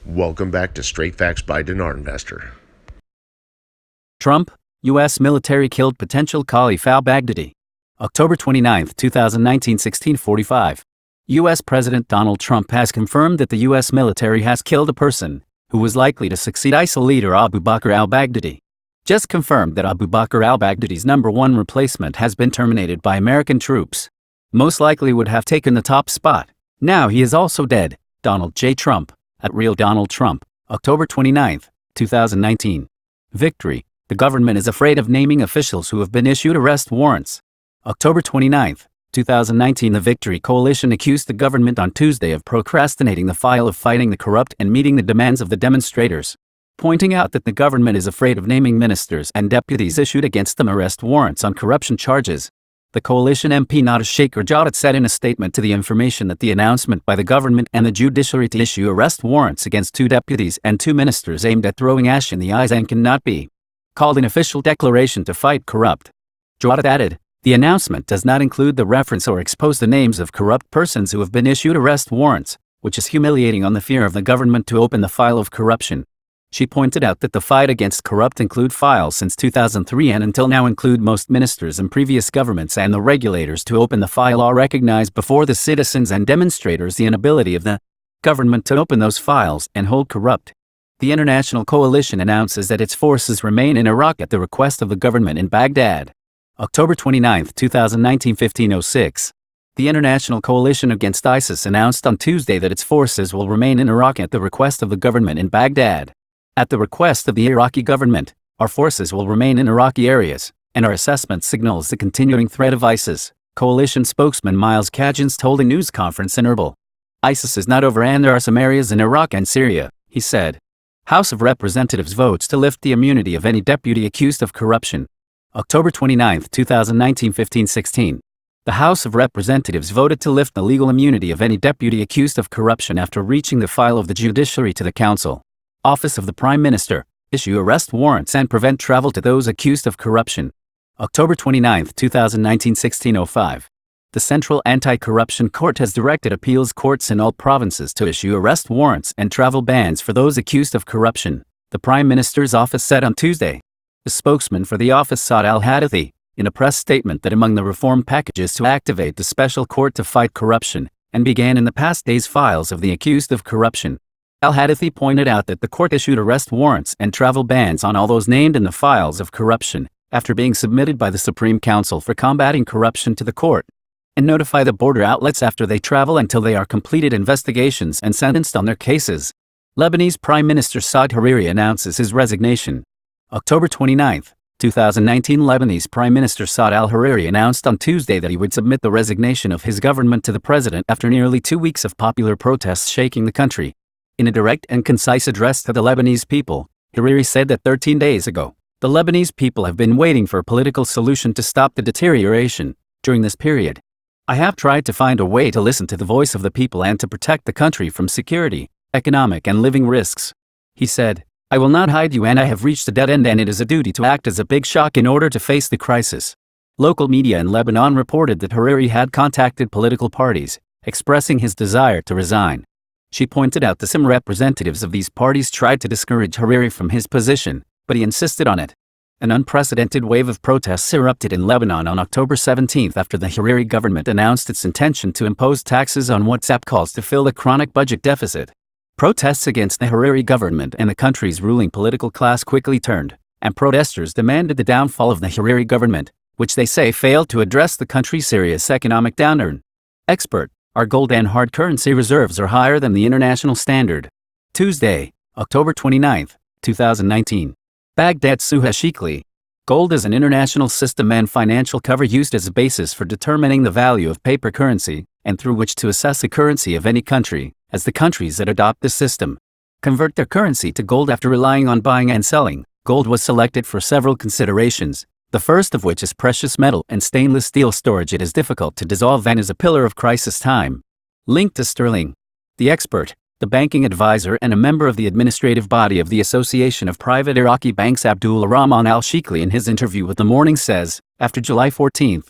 Welcome back to Straight Facts by Dinar Investor. Trump, U.S. military killed potential Caliph al-Baghdadi. October 29, 2019, 1645. U.S. President Donald Trump has confirmed that the U.S. military has killed a person who was likely to succeed ISIL leader Abu Bakr al-Baghdadi. Just confirmed that Abu Bakr al-Baghdadi's #1 replacement has been terminated by American troops. Most likely would have taken the top spot. Now he is also dead. Donald J. Trump, at Real Donald Trump, October 29, 2019. Victory. The government is afraid of naming officials who have been issued arrest warrants. October 29, 2019. The Victory Coalition accused the government on Tuesday of procrastinating the fight of fighting the corrupt and meeting the demands of the demonstrators, pointing out that the government is afraid of naming ministers and deputies issued against them arrest warrants on corruption charges. The coalition MP Nawaz Sheikh Rajat said in a statement to the Information that the announcement by the government and the judiciary to issue arrest warrants against 2 deputies and 2 ministers aimed at throwing ash in the eyes and cannot be called an official declaration to fight corrupt. Rajat added, the announcement does not include the reference or expose the names of corrupt persons who have been issued arrest warrants, which is humiliating on the fear of the government to open the file of corruption. She pointed out that the fight against corrupt include files since 2003 and until now include most ministers in previous governments, and the regulators to open the file all recognize before the citizens and demonstrators the inability of the government to open those files and hold corrupt. The international coalition announces that its forces remain in Iraq at the request of the government in Baghdad. October 29, 2019, 15:06. The International Coalition Against ISIS announced on Tuesday that its forces will remain in Iraq at the request of the government in Baghdad. At the request of the Iraqi government, our forces will remain in Iraqi areas, and our assessment signals the continuing threat of ISIS, coalition spokesman Miles Kajans told a news conference in Erbil. ISIS is not over and there are some areas in Iraq and Syria, he said. House of Representatives votes to lift the immunity of any deputy accused of corruption. October 29, 2019, 15:16. The House of Representatives voted to lift the legal immunity of any deputy accused of corruption after reaching the file of the judiciary to the Council, Office of the Prime Minister, issue arrest warrants and prevent travel to those accused of corruption. October 29, 2019, 16:05. The Central Anti-Corruption Court has directed appeals courts in all provinces to issue arrest warrants and travel bans for those accused of corruption, the Prime Minister's office said on Tuesday. The spokesman for the office Saad Al-Hadathi, in a press statement, that among the reform packages to activate the special court to fight corruption, and began in the past days files of the accused of corruption. Al-Hadathi pointed out that the court issued arrest warrants and travel bans on all those named in the files of corruption, after being submitted by the Supreme Council for Combating Corruption to the court, and notify the border outlets after they travel until they are completed investigations and sentenced on their cases. Lebanese Prime Minister Saad Hariri announces his resignation. October 29, 2019. Lebanese Prime Minister Saad al-Hariri announced on Tuesday that he would submit the resignation of his government to the president after nearly 2 weeks of popular protests shaking the country. In a direct and concise address to the Lebanese people, Hariri said that 13 days ago, the Lebanese people have been waiting for a political solution to stop the deterioration. During this period, I have tried to find a way to listen to the voice of the people and to protect the country from security, economic and living risks. He said, I will not hide you, and I have reached a dead end, and it is a duty to act as a big shock in order to face the crisis. Local media in Lebanon reported that Hariri had contacted political parties, expressing his desire to resign. She pointed out that some representatives of these parties tried to discourage Hariri from his position, but he insisted on it. An unprecedented wave of protests erupted in Lebanon on October 17 after the Hariri government announced its intention to impose taxes on WhatsApp calls to fill the chronic budget deficit. Protests against the Hariri government and the country's ruling political class quickly turned, and protesters demanded the downfall of the Hariri government, which they say failed to address the country's serious economic downturn. Expert, our gold and hard currency reserves are higher than the international standard. Tuesday, October 29, 2019. Baghdad Suha Shikli. Gold is an international system and financial cover used as a basis for determining the value of paper currency, and through which to assess the currency of any country, as the countries that adopt this system convert their currency to gold after relying on buying and selling. Gold was selected for several considerations, the first of which is precious metal and stainless steel storage. It is difficult to dissolve and is a pillar of crisis time. Linked to sterling. The expert, the banking advisor and a member of the administrative body of the Association of Private Iraqi Banks, Abdul Rahman al-Shikli, in his interview with The Morning says, after July 14,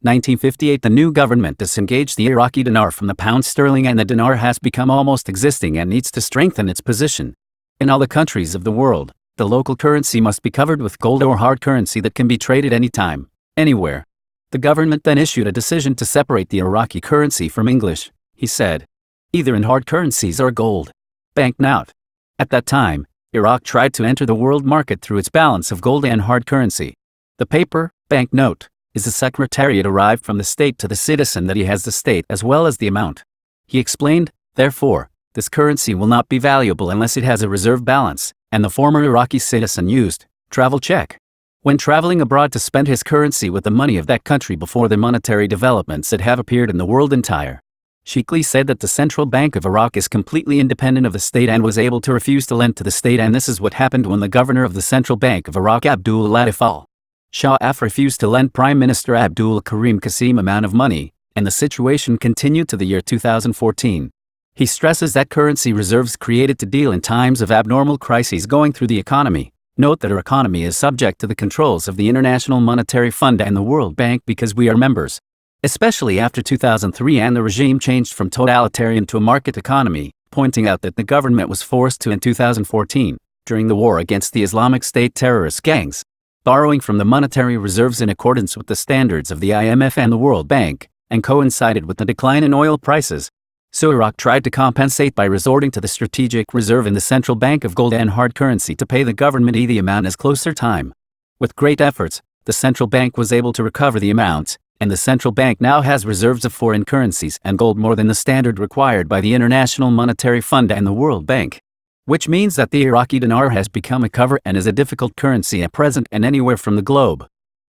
1958, the new government disengaged the Iraqi dinar from the pound sterling, and the dinar has become almost existing and needs to strengthen its position. In all the countries of the world, the local currency must be covered with gold or hard currency that can be traded anytime, anywhere. The government then issued a decision to separate the Iraqi currency from English, he said, either in hard currencies or gold. Banknote. At that time, Iraq tried to enter the world market through its balance of gold and hard currency. The paper, banknote, is a secretariat arrived from the state to the citizen that he has the state as well as the amount. He explained, therefore, this currency will not be valuable unless it has a reserve balance, and the former Iraqi citizen used travel check when traveling abroad to spend his currency with the money of that country before the monetary developments that have appeared in the world entire. Shikli said that the Central Bank of Iraq is completely independent of the state and was able to refuse to lend to the state, and this is what happened when the governor of the Central Bank of Iraq, Abdul Latif al-Shah, refused to lend Prime Minister Abdul Karim Qasim amount of money, and the situation continued to the year 2014. He stresses that currency reserves created to deal in times of abnormal crises going through the economy. Note that our economy is subject to the controls of the International Monetary Fund and the World Bank because we are members. Especially after 2003 and the regime changed from totalitarian to a market economy, pointing out that the government was forced to in 2014, during the war against the Islamic State terrorist gangs, borrowing from the monetary reserves in accordance with the standards of the IMF and the World Bank, and coincided with the decline in oil prices. So Iraq tried to compensate by resorting to the strategic reserve in the central bank of gold and hard currency to pay the government the amount as closer time. With great efforts, the central bank was able to recover the amounts, and the central bank now has reserves of foreign currencies and gold more than the standard required by the International Monetary Fund and the World Bank. Which means that the Iraqi dinar has become a cover and is a difficult currency at present and anywhere from the globe.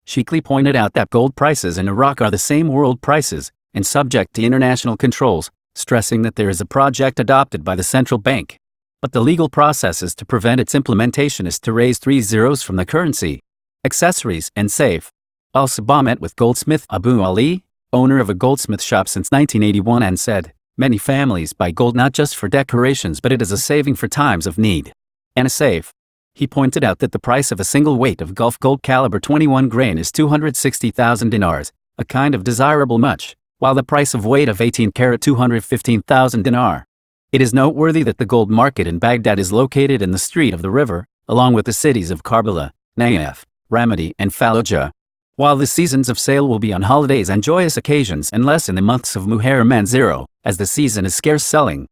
Shikli pointed out that gold prices in Iraq are the same world prices, and subject to international controls, stressing that there is a project adopted by the central bank. But the legal processes to prevent its implementation is to raise 3 zeros from the currency. Accessories and safe. Al-Sabah met with goldsmith Abu Ali, owner of a goldsmith shop since 1981, and said, many families buy gold not just for decorations but it is a saving for times of need. And a safe. He pointed out that the price of a single weight of Gulf gold caliber 21 grain is 260,000 dinars, a kind of desirable much, while the price of weight of 18 carat 215,000 dinar. It is noteworthy that the gold market in Baghdad is located in the street of the river, along with the cities of Karbala, Naif, Ramadi, and Fallujah. While the seasons of sale will be on holidays and joyous occasions and less in the months of Muharram and Zero, as the season is scarce selling,